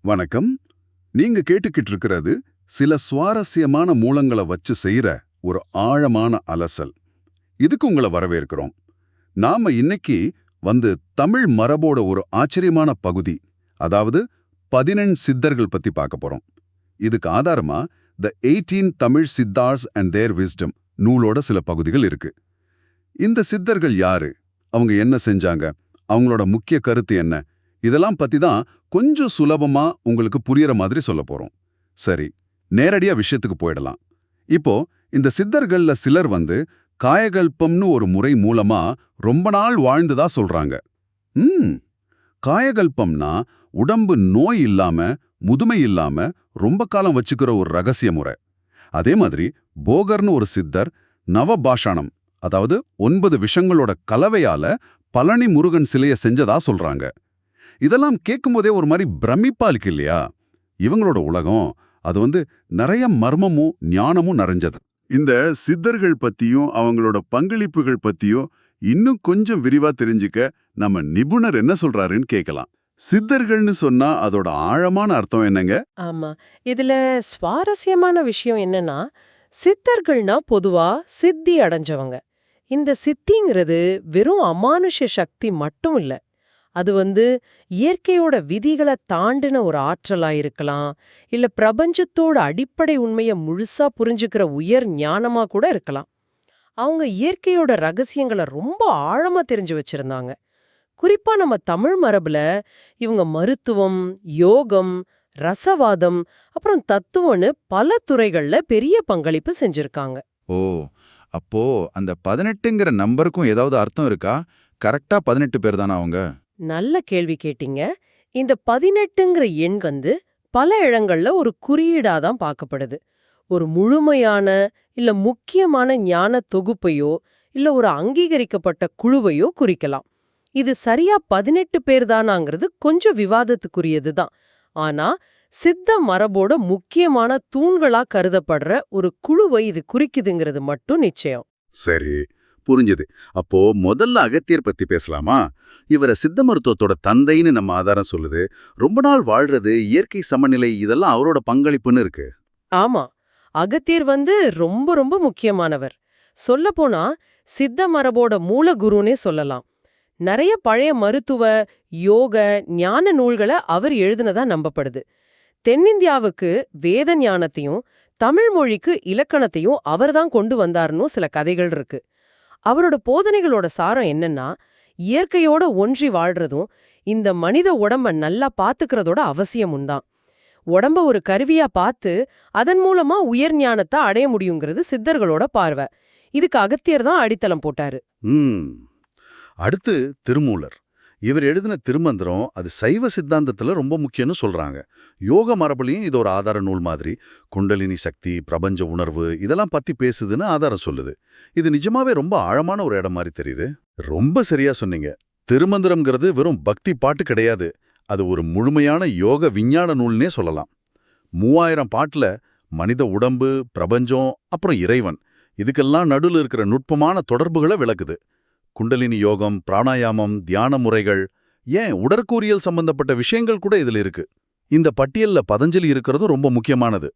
வணக்கம். நீங்க கேட்டுக்கிட்டு இருக்கிறது சில சுவாரஸ்யமான மூலங்களை வச்சு செய்யற ஒரு ஆழமான அலசல். இதுக்கு உங்களை வரவேற்கிறோம். நாம இன்னைக்கு தமிழ் மரபோட ஒரு ஆச்சரியமான பகுதி, அதாவது 18 சித்தர்கள் பத்தி பார்க்க போறோம். இதுக்கு ஆதாரமா த 18 தமிழ் சித்தார்ஸ் அண்ட் தேர் விஸ்டம் நூலோட சில பகுதிகள் இருக்கு. இந்த சித்தர்கள் யாரு, அவங்க என்ன செஞ்சாங்க, அவங்களோட முக்கிய கருத்து என்ன, இதெல்லாம் பத்தி தான் கொஞ்சம் சுலபமா உங்களுக்கு புரியற மாதிரி சொல்ல போறோம். சரி, நேரடியா விஷயத்துக்கு போயிடலாம். இப்போ இந்த சித்தர்கள்ல சிலர் காயகல்பம்னு ஒரு முறை மூலமா ரொம்ப நாள் வாழ்ந்ததா சொல்றாங்க. காயகல்பம்னா உடம்பு நோய் இல்லாம, முதுமை இல்லாம ரொம்ப காலம் வச்சுக்கிற ஒரு ரகசிய முறை. அதே மாதிரி போகர்னு ஒரு சித்தர் நவபாஷாணம், அதாவது 9 விஷங்களோட கலவையால பழனி முருகன் சிலைய செஞ்சதா சொல்றாங்க. இதெல்லாம் கேட்கும்போதே ஒரு மாதிரி பிரமிப்பா இருக்கு இல்லையா? இவங்களோட உலகம் அது நிறைய மர்மமும் ஞானமும் நிறைஞ்சது. இந்த சித்தர்கள் பத்தியும் அவங்களோட பங்களிப்புகள் பத்தியும் இன்னும் கொஞ்சம் விரிவா தெரிஞ்சுக்க நம்ம நிபுணர் என்ன சொல்றாருன்னு கேட்கலாம். சித்தர்கள்னு சொன்னா அதோட ஆழமான அர்த்தம் என்னங்க? ஆமா. இதுல சுவாரஸ்யமான விஷயம் என்னன்னா, சித்தர்கள்னா பொதுவா சித்தி அடைஞ்சவங்க. இந்த சித்திங்கிறது வெறும் அமானுஷ சக்தி மட்டும் இல்ல. அது இயற்கையோட விதிகளை தாண்டின ஒரு ஆற்றலா இருக்கலாம், இல்ல பிரபஞ்சத்தோட அடிப்படை உண்மையை முழுசா புரிஞ்சுக்கிற உயர் ஞானமா கூட இருக்கலாம். அவங்க இயற்கையோட ரகசியங்களை ரொம்ப ஆழமா தெரிஞ்சு வச்சிருந்தாங்க. குறிப்பா நம்ம தமிழ் மரபுல இவங்க மருத்துவம், யோகம், ரசவாதம், அப்புறம் தத்துவம்னு பல துறைகள்ல பெரிய பங்களிப்பு செஞ்சிருக்காங்க. ஓ, அப்போ அந்த 18ங்கிற நம்பருக்கும் ஏதாவது அர்த்தம் இருக்கா? கரெக்டா 18 பேர் தானா அவங்க? நல்ல கேள்வி கேட்டீங்க. இந்த 18ங்கிற எண் பல இடங்கள்ல ஒரு குறியீடா தான் பார்க்கப்படுது. ஒரு முழுமையான இல்ல முக்கியமான ஞான தொகுப்பையோ இல்ல ஒரு அங்கீகரிக்கப்பட்ட குழுவையோ குறிக்கலாம். இது சரியா 18 பேர் தானாங்கிறது கொஞ்சம் விவாதத்துக்குரியது தான். ஆனா சித்த மரபோட முக்கியமான தூண்களா கருதப்படுற ஒரு குழுவை இது குறிக்குதுங்கிறது மட்டும் நிச்சயம். சரி, புரிஞ்சுது. அப்போ முதல்ல அகத்தியர் பத்தி பேசலாமா? இவரை சித்த மருத்துவத்தோட தந்தைன்னு நம்ம ஆதாரம் சொல்லுது. ரொம்ப நாள் வாழ்றது, இயற்கை சமநிலை, இதெல்லாம் அவரோட பங்களிப்புன்னு இருக்கு. ஆமா, அகத்தியர் ரொம்ப ரொம்ப முக்கியமானவர். சொல்லப்போனா சித்த மரபோட மூலகுருனே சொல்லலாம். நிறைய பழைய மருத்துவ, யோக, ஞான நூல்களை அவர் எழுதினதா நம்பப்படுது. தென்னிந்தியாவுக்கு வேத ஞானத்தையும் தமிழ் மொழிக்கு இலக்கணத்தையும் அவர்தான் கொண்டு வந்தாருன்னு சில கதைகள் இருக்கு. அவரோட போதனைகளோட சாரம் என்னன்னா, இயற்கையோட ஒன்றி வாழ்றதும் இந்த மனித உடம்ப நல்லா பாத்துக்கிறதோட அவசியமும் தான். உடம்ப ஒரு கருவியா பார்த்து அதன் மூலமா உயர் ஞானத்தை அடைய முடியுங்கிறது சித்தர்களோட பார்வை. இதுக்கு அகத்தியர் தான் அடித்தளம் போட்டாரு. அடுத்து திருமூலர். இவர் எழுதின திருமந்திரம் அது சைவ சித்தாந்தத்துல ரொம்ப முக்கியம்னு சொல்றாங்க. யோக மரபுலையும் இது ஒரு ஆதார நூல் மாதிரி. குண்டலினி சக்தி, பிரபஞ்ச உணர்வு, இதெல்லாம் பத்தி பேசுதுன்னு ஆதாரம் சொல்லுது. இது நிஜமாவே ரொம்ப ஆழமான ஒரு இடம் மாதிரி தெரியுது. ரொம்ப சரியா சொன்னீங்க. திருமந்திரம்ங்கிறது வெறும் பக்தி பாட்டு கிடையாது. அது ஒரு முழுமையான யோக விஞ்ஞான நூல்னே சொல்லலாம். 3000 பாட்டுல மனித உடம்பு, பிரபஞ்சம், அப்புறம் இறைவன், இதுக்கெல்லாம் நடுவில் இருக்கிற நுட்பமான தொடர்புகளை விளக்குது. குண்டலினி யோகம், பிராணாயாமம், தியான முறைகள், ஏன் உடற்கூறியல் சம்பந்தப்பட்ட விஷயங்கள் கூட இதுல இருக்கு. இந்த பட்டியல்ல பதஞ்சலி இருக்கிறதும் ரொம்ப முக்கியமானது.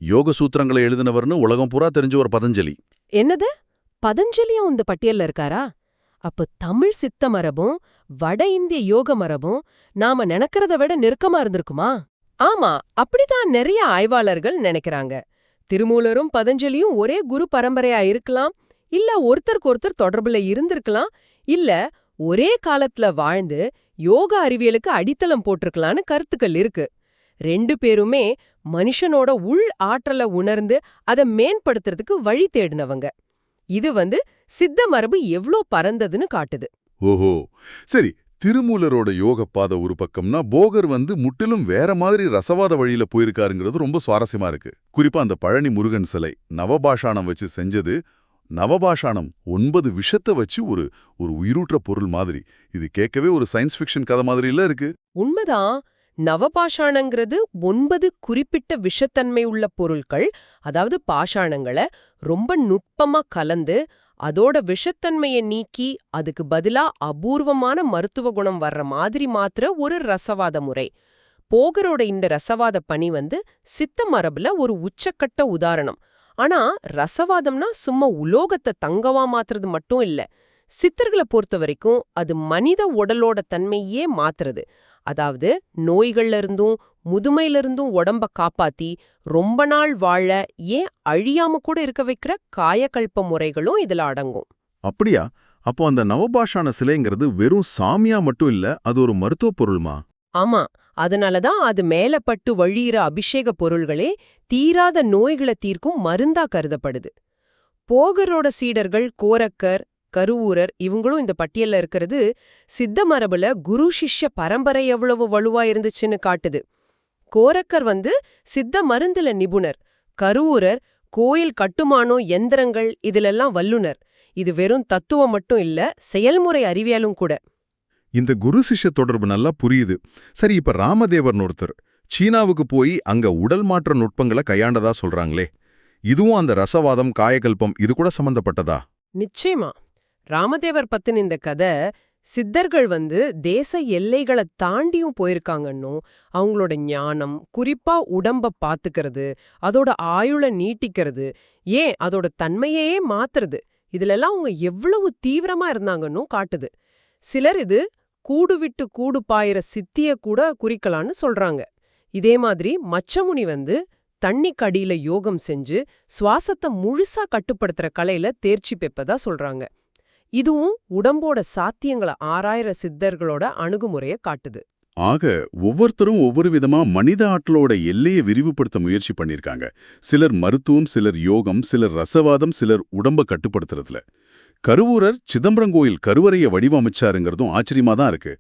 யோக சூத்திரங்களை எழுதினவர்னு உலகம் பூரா தெரிஞ்ச ஒரு பதஞ்சலி. என்னது, பதஞ்சலியும் இந்த பட்டியல்ல இருக்காரா? அப்ப தமிழ் சித்த மரபும் வட இந்திய யோக மரபும் நாம நினைக்கிறத விட நெருக்கமா இருந்திருக்குமா? ஆமா, அப்படிதான் நிறைய ஆய்வாளர்கள் நினைக்கிறாங்க. திருமூலரும் பதஞ்சலியும் ஒரே குரு பரம்பரையா இருக்கலாம், இல்ல ஒருத்தருக்கு ஒருத்தர் தொடர்புல இருந்திருக்கலாம், இல்ல ஒரே காலத்துல வாழ்ந்து யோக அறிவியலுக்கு அடித்தளம் போட்டிருக்கலான்னு கருத்துக்கள் இருக்கு. 2 பேருமே மனுஷனோட உள் ஆற்றலை உணர்ந்து அதை மேம்படுத்துறதுக்கு வழி தேடினவங்க. இது சித்த மரபு எவ்ளோ பரந்ததுன்னு காட்டுது. ஓஹோ, சரி. திருமூலரோட யோக பாதை ஒரு பக்கம்னா, போகர் முற்றிலும் வேற மாதிரி ரசவாத வழியில போயிருக்காருங்கிறது ரொம்ப சுவாரஸ்யமா இருக்கு. குறிப்பா அந்த பழனி முருகன் சிலை நவபாஷாணம் வச்சு செஞ்சது. நவபாஷாணம் 9 விஷத்தை வச்சு ஒரு உயிரூற்ற பொருள் மாதிரி. இது கேட்கவே ஒரு சயின்ஸ் ஃபிக்ஷன் கதை மாதிரி இல்ல இருக்கு. உண்மைதான். நவபாஷாணங்கிறது 9 குறிப்பிட்ட விஷத்தன்மை உள்ள பொருட்கள், அதாவது பாஷாணங்களை ரொம்ப நுட்பமா கலந்து அதோட விஷத்தன்மையை நீக்கி அதுக்கு பதிலா அபூர்வமான மருத்துவ குணம் வர்ற மாதிரி மாத்திர ஒரு ரசவாத முறை. போகரோட இந்த ரசவாத பணி சித்த மரபுல ஒரு உச்சக்கட்ட உதாரணம். ஆனா ரசவாதம்னா சும்மா உலோகத்தை தங்கமா மாத்துறது மட்டும் இல்ல. சித்தர்களை பொறுத்த வரைக்கும் அது மனித உடலோட தன்மையே மாத்துறது. அதாவது நோய்கள்ல இருந்தும் முதுமையில இருந்தும் உடம்ப காப்பாத்தி ரொம்ப நாள் வாழ, ஏன் அழியாம கூட இருக்க வைக்கிற காயகல்ப முறைகளும் இதுல அடங்கும். அப்படியா? அப்போ அந்த நவபாஷான சிலைங்கிறது வெறும் சாமியா மட்டும் இல்ல, அது ஒரு மருத்துவ பொருள்மா? ஆமா, அதனாலதான் அது மேல பட்டு வழியிற அபிஷேக பொருள்களே தீராத நோய்களை தீர்க்கும் மருந்தா கருதப்படுது. போகரோட சீடர்கள் கோரக்கர், கருவூரர் இவங்களும் இந்த பட்டியல்ல இருக்கிறது சித்த மரபுல குரு சிஷ்ய பரம்பரை எவ்வளவு வலுவா இருந்துச்சுன்னு காட்டுது. கோரக்கர் சித்த மருந்துல நிபுணர், கருவூரர் கோயில் கட்டுமானம், எந்திரங்கள் இதுலெல்லாம் வல்லுனர். இது வெறும் தத்துவம் மட்டும் இல்ல, செயல்முறை அறிவியலும் கூட. இந்த குரு சிஷ்ய தொடர்பு நல்லா புரியுது. சரி, இப்ப ராமதேவர்னு ஒருத்தர் சீனாவுக்கு போய் அங்க உடல் மாற்ற நுட்பங்களை கையாண்டதா சொல்றாங்களே, இதுவும் அந்த ரசவாதம் காயகல்பம் இது கூட சம்பந்தப்பட்டதா? நிச்சயமா. ராமதேவர் பத்தின இந்த கதை சித்தர்கள் தேச எல்லைகளை தாண்டியும் போயிருக்காங்கன்னும், அவங்களோட ஞானம், குறிப்பா உடம்ப பாத்துக்கிறது, அதோட ஆயுள நீட்டிக்கிறது, ஏன் அதோட தன்மையே மாத்துறது, இதுலெல்லாம் அவங்க எவ்வளவு தீவிரமா இருந்தாங்கன்னும் காட்டுது. சிலர் இது கூடு விட்டு கூடு பாயிற சித்திய கூட குறிக்கலான்னு சொல்றாங்க. இதே மாதிரி மச்சமுனி தண்ணிக்கடியில யோகம் செஞ்சு சுவாசத்தை முழுசா கட்டுப்படுத்துற கலையில தேர்ச்சி பெப்பதா சொல்றாங்க. இதுவும் உடம்போட சாத்தியங்களை ஆராயிற சித்தர்களோட அணுகுமுறைய காட்டுது. ஆக ஒவ்வொருத்தரும் ஒவ்வொரு விதமா மனித ஆற்றலோட எல்லையை விரிவுபடுத்த முயற்சி பண்ணிருக்காங்க. சிலர் மருத்துவம், சிலர் யோகம், சிலர் ரசவாதம், சிலர் உடம்ப கட்டுப்படுத்துறதுல. கருவூரர் சிதம்பரங்கோயில் கருவறைய வடிவமைச்சாருங்கிறதும் ஆச்சரியமா தான் இருக்கு.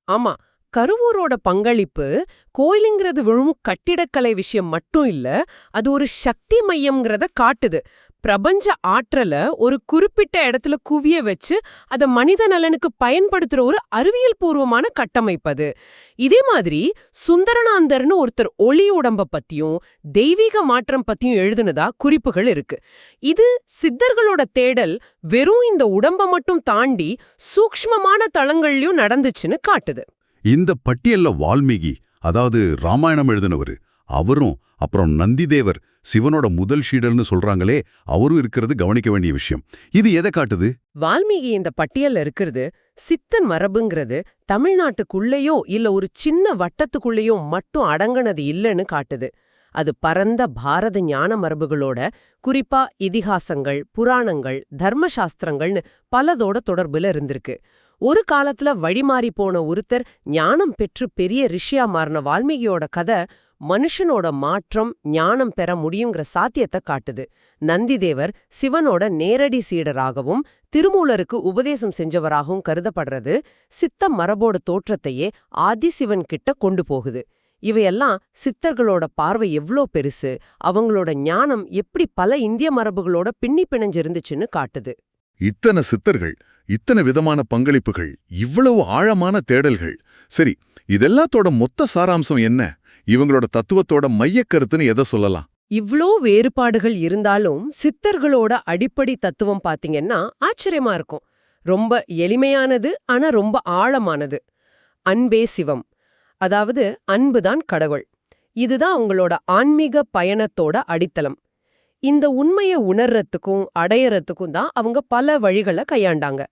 ஆமா, கருவூரோட பங்களிப்பு கோயிலுங்கிறது வெறும் கட்டிடக்கலை விஷயம் மட்டும் இல்ல, அது ஒரு சக்தி மையம்ங்கிறத காட்டுது. பிரபஞ்ச ஆற்றல ஒரு குறிப்பிட்ட இடத்துல குவிய வச்சு அத மனித நலனுக்கு பயன்படுத்துற ஒரு அறிவியல் பூர்வமான கட்டமைப்பது. இதே மாதிரி சுந்தரனாந்தர்னு ஒருத்தர் ஒளி உடம்ப பத்தியும் தெய்வீக மாற்றம் பத்தியும் எழுதுனதா குறிப்புகள் இருக்கு. இது சித்தர்களோட தேடல் வெறும் இந்த உடம்ப மட்டும் தாண்டி சூக்ஷ்மமான தளங்கள்லயும் நடந்துச்சுன்னு காட்டுது. இந்த பட்டியல்ல வால்மீகி, அதாவது ராமாயணம் எழுதினவரு, அவரும் அப்புறம் நந்திதேவர் சிவனோட முதல் ஷீடல்னு சொல்றாங்களே, அவரும் இருக்கிறது கவனிக்க வேண்டிய விஷயம். இது எதை காட்டுது? வால்மீகி இந்த பட்டியல்ல இருக்கிறது சித்தன் மரபுங்கிறது தமிழ்நாட்டுக்குள்ளேயோ இல்ல ஒரு சின்ன வட்டத்துக்குள்ளேயோ மட்டும் அடங்கினது இல்லைன்னு காட்டுது. அது பரந்த பாரத ஞான மரபுகளோட, குறிப்பா இதிகாசங்கள், புராணங்கள், தர்மசாஸ்திரங்கள்னு பலதோட தொடர்புல இருந்திருக்கு. ஒரு காலத்துல வழிமாறி போன ஒருத்தர் ஞானம் பெற்று பெரிய ரிஷியா மாறின வால்மீகியோட கதை மனுஷனோட மாற்றம், ஞானம் பெற முடியுங்கிற சாத்தியத்தை காட்டுது. நந்திதேவர் சிவனோட நேரடி சீடராகவும் திருமூலருக்கு உபதேசம் செஞ்சவராகவும் கருதப்படுறது சித்த மரபோட தோற்றத்தையே ஆதிசிவன் கிட்ட கொண்டு போகுது. இவையெல்லாம் சித்தர்களோட பார்வை எவ்ளோ பெருசு, அவங்களோட ஞானம் எப்படி பல இந்திய மரபுகளோட பின்னி பிணைஞ்சிருந்துச்சுன்னு காட்டுது. இத்தனை சித்தர்கள், இத்தனை விதமான பங்களிப்புகள், இவ்வளவு ஆழமான தேடல்கள். சரி, இதெல்லாத்தோட மொத்த சாராம்சம் என்ன? இவங்களோட தத்துவத்தோட மையக்கருத்துன்னு எதை சொல்லலாம்? இவ்ளோ வேறுபாடுகள் இருந்தாலும் சித்தர்களோட அடிப்படை தத்துவம் பாத்தீங்கன்னா ஆச்சரியமா இருக்கும். ரொம்ப எளிமையானது, ஆனா ரொம்ப ஆழமானது. அன்பே சிவம், அதாவது அன்புதான் கடவுள். இதுதான் அவங்களோட ஆன்மீக பயணத்தோட அடித்தளம். இந்த உண்மையை உணர்றதுக்கும் அடையறதுக்கும் தான் அவங்க பல வழிகளை கையாண்டாங்க.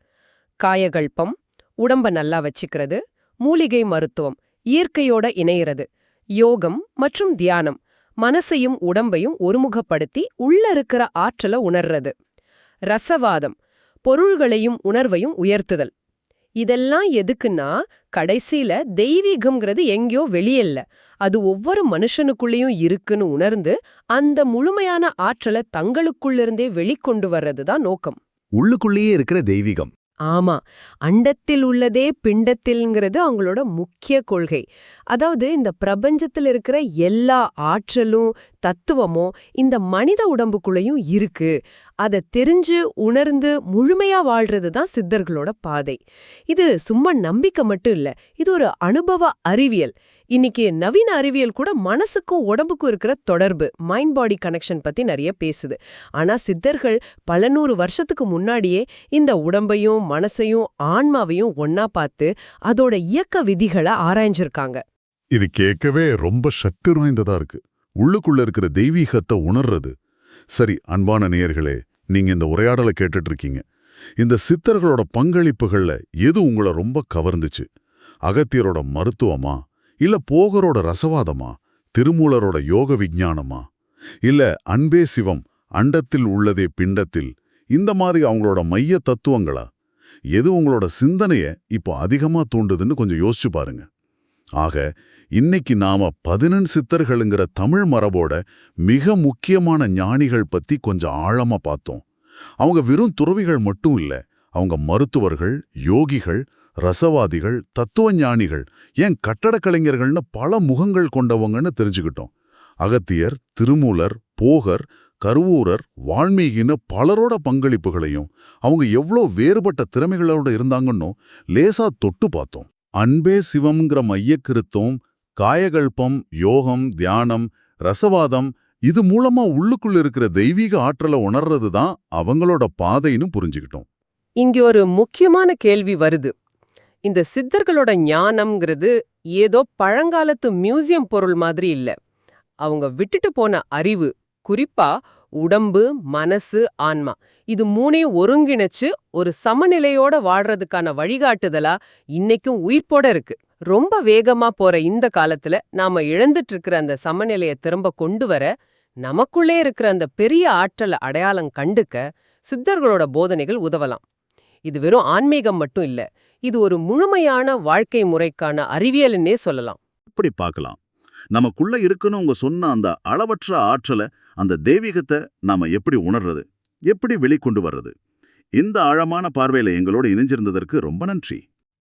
காயகல்பம், உடம்ப நல்லா வச்சுக்கிறது; மூலிகை மருத்துவம், இயற்கையோட இணையிறது; யோகம் மற்றும் தியானம், மனசையும் உடம்பையும் ஒருமுகப்படுத்தி உள்ள இருக்கிற ஆற்றலை உணர்றது; ரசவாதம், பொருள்களையும் உணர்வையும் உயர்த்துதல். இதெல்லாம் எதுக்குன்னா, கடைசியில தெய்வீகம்ங்கிறது எங்கேயோ வெளியல்ல, அது ஒவ்வொரு மனுஷனுக்குள்ளேயும் இருக்குன்னு உணர்ந்து அந்த முழுமையான ஆற்றலை தங்களுக்குள்ளிருந்தே வெளிக்கொண்டு வர்றதுதான் நோக்கம். உள்ளுக்குள்ளேயே இருக்கிற தெய்வீகம். ஆமா, அண்டத்தில் உள்ளதே பிண்டத்தில்ங்கிறது அவங்களோட முக்கிய கொள்கை. அதாவது இந்த பிரபஞ்சத்தில் இருக்கிற எல்லா ஆற்றலும் தத்துவமும் இந்த மனித உடம்புக்குள்ளேயும் இருக்கு. அதை தெரிஞ்சு உணர்ந்து முழுமையா வாழ்றது தான் சித்தர்களோட பாதை. இது சும்மா நம்பிக்கை மட்டும் இல்ல, இது ஒரு அனுபவ அறிவியல். இன்னைக்கு நவீன அறிவியல் கூட மனசுக்கும் உடம்புக்கும் இருக்கிற தொடர்பு, மைண்ட் பாடி கனெக்ஷன் பத்தி நிறைய பேசுது. ஆனா சித்தர்கள் பல 100 வருஷத்துக்கு முன்னாடியே இந்த உடம்பையும் மனசையும் ஆன்மாவையும் ஒன்னா பார்த்து அதோட இயக்க விதிகளை ஆராய்ஞ்சிருக்காங்க. இது கேட்கவே ரொம்ப சக்தி வாய்ந்ததா இருக்கு. உள்ளுக்குள்ள இருக்கிற தெய்வீகத்தை உணர்றது. சரி, அன்பான நேயர்களே, நீங்க இந்த உரையாடலை கேட்டுட்டு இருக்கீங்க. இந்த சித்தர்களோட பங்களிப்புகள்ல எது உங்களை ரொம்ப கவர்ந்துச்சு? அகத்தியரோட மருத்துவமா, இல்ல போகரோட ரசவாதமா, திருமூலரோட யோக விஞ்ஞானமா, இல்ல அன்பே சிவம், அண்டத்தில் உள்ளதே பிண்டத்தில், இந்த மாதிரி அவங்களோட மைய தத்துவங்களா? எது உங்களோட சிந்தனைய இப்போ அதிகமா தூண்டுதுன்னு கொஞ்சம் யோசிச்சு பாருங்க. ஆக இன்னைக்கு நாம 11 சித்தர்களுங்கிற தமிழ் மரபோட மிக முக்கியமான ஞானிகள் பத்தி கொஞ்சம் ஆழமா பார்த்தோம். அவங்க வெறும் துறவிகள் மட்டும் இல்ல, அவங்க மருத்துவர்கள், யோகிகள், ரசவாதிகள், தத்துவ ஞானிகள், ஏன் கட்டடக் கலைஞர்கள்னு பல முகங்கள் கொண்டவங்கன்னு தெரிஞ்சுக்கிட்டோம். அகத்தியர், திருமூலர், போகர், கருவூரர், வால்மீகின்னு பலரோட பங்களிப்புகளையும் அவங்க எவ்வளோ வேறுபட்ட திறமைகளோட இருந்தாங்கன்னு லேசா தொட்டு பார்த்தோம். அன்பே சிவம்ங்கிற மையக்கருத்தும் காயகல்பம், யோகம், தியானம், ரசவாதம், இது மூலமா உள்ளுக்குள்ள இருக்கிற தெய்வீக ஆற்றலை உணர்றது தான் அவங்களோட பாதைன்னு புரிஞ்சுக்கிட்டோம். இங்க ஒரு முக்கியமான கேள்வி வருது. இந்த சித்தர்களோட ஞானம்ங்கிறது ஏதோ பழங்காலத்து மியூசியம் பொருள் மாதிரி இல்ல. அவங்க விட்டுட்டு போன அறிவு, குறிப்பா உடம்பு, மனசு, ஆன்மா, இது மூணையும் ஒருங்கிணைச்சு ஒரு சமநிலையோட வாழ்றதுக்கான வழிகாட்டுதலா இன்னைக்கும் உயிர்ப்போட இருக்கு. ரொம்ப வேகமா போற இந்த காலத்துல நாம இழந்துட்டு இருக்கிற அந்த சமநிலையை திரும்ப கொண்டு வர, நமக்குள்ளே இருக்கிற அந்த பெரிய ஆற்றலை அடையாளம் கண்டுக்க சித்தர்களோட போதனைகள் உதவலாம். இது வெறும் ஆன்மீகம் மட்டும் இல்ல, இது ஒரு முழுமையான வாழ்க்கை முறைக்கான அறிவியல்னே சொல்லலாம். இப்படி பார்க்கலாம். நமக்குள்ள இருக்குன்னு உங்க சொன்ன அந்த அளவற்ற ஆற்றலை, அந்த தெய்வீகத்தை நாம எப்படி உணர்றது, எப்படி வெளிக்கொண்டு வர்றது? இந்த ஆழமான பார்வையில எங்களோட இணைஞ்சிருந்ததற்கு ரொம்ப நன்றி.